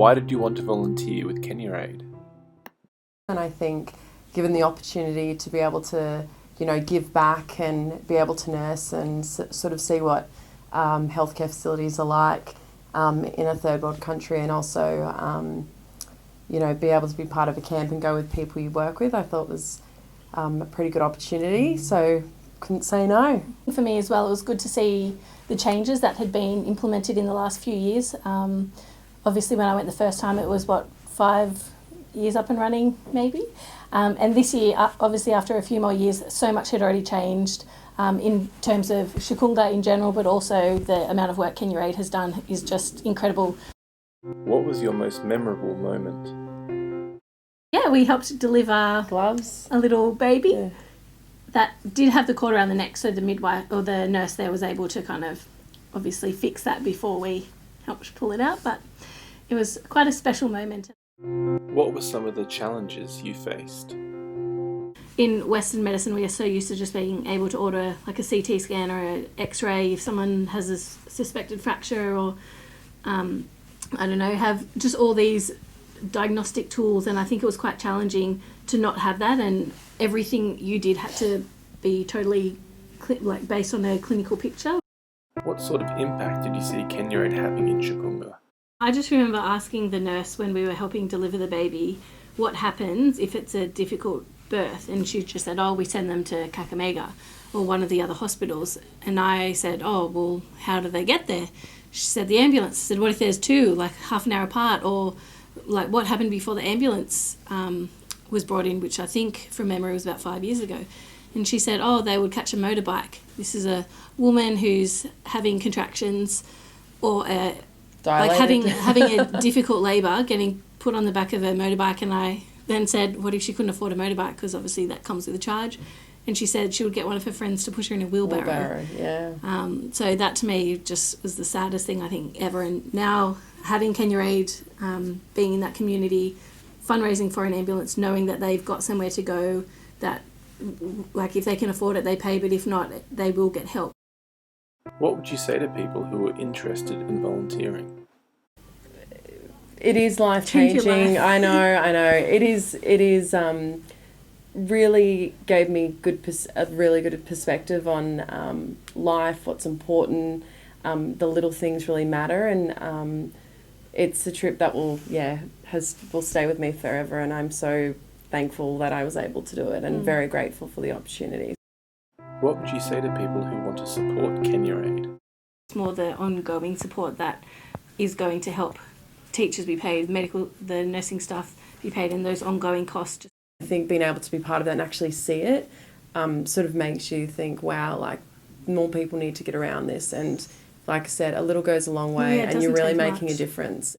Why did you want to volunteer with Kenya Aid? And I think given the opportunity to be able to, give back and be able to nurse and sort of see what healthcare facilities are like in a third world country, and also, be able to be part of a camp and go with people you work with, I thought was a pretty good opportunity. So couldn't say no. For me as well, it was good to see the changes that had been implemented in the last few years. Obviously, when I went the first time, it was 5 years up and running, maybe. And this year, obviously, after a few more years, so much had already changed in terms of Chukunga in general, but also the amount of work Kenya Aid has done is just incredible. What was your most memorable moment? Yeah, we helped deliver Gloves. a little baby. Yeah. That did have the cord around the neck, so the midwife or the nurse there was able to kind of obviously fix that before we helped pull it out, but it was quite a special moment. What were some of the challenges you faced? In Western medicine, we are so used to just being able to order like a CT scan or an X-ray if someone has a suspected fracture, or have just all these diagnostic tools, and I think it was quite challenging to not have that, and everything you did had to be totally based on a clinical picture. What sort of impact did you see Kenya Aid having in Chukunga? I just remember asking the nurse when we were helping deliver the baby what happens if it's a difficult birth, and she just said, we send them to Kakamega or one of the other hospitals. And I said, well, how do they get there? She said, the ambulance. I said, what if there's two, like half an hour apart, or like what happened before the ambulance was brought in, which I think from memory was about 5 years ago. And she said, they would catch a motorbike. This is a woman who's having contractions or having a difficult labour, getting put on the back of a motorbike. And I then said, what if she couldn't afford a motorbike? Because obviously that comes with a charge. And she said she would get one of her friends to push her in a wheelbarrow. Yeah. So that to me just was the saddest thing I think ever. And now having Kenya Aid, being in that community, fundraising for an ambulance, knowing that they've got somewhere to go, that like if they can afford it, they pay, but if not, they will get help. What would you say to people who are interested in volunteering? It is life-changing. I know. It is really gave me a really good perspective on life, what's important, the little things really matter, and it's a trip that will stay with me forever, and I'm so thankful that I was able to do it and very grateful for the opportunity. What would you say to people who want to support Kenya Aid? It's more the ongoing support that is going to help teachers be paid, the nursing staff be paid, and those ongoing costs. I think being able to be part of that and actually see it sort of makes you think, wow, like more people need to get around this, and like I said, a little goes a long way, and you're really making a difference.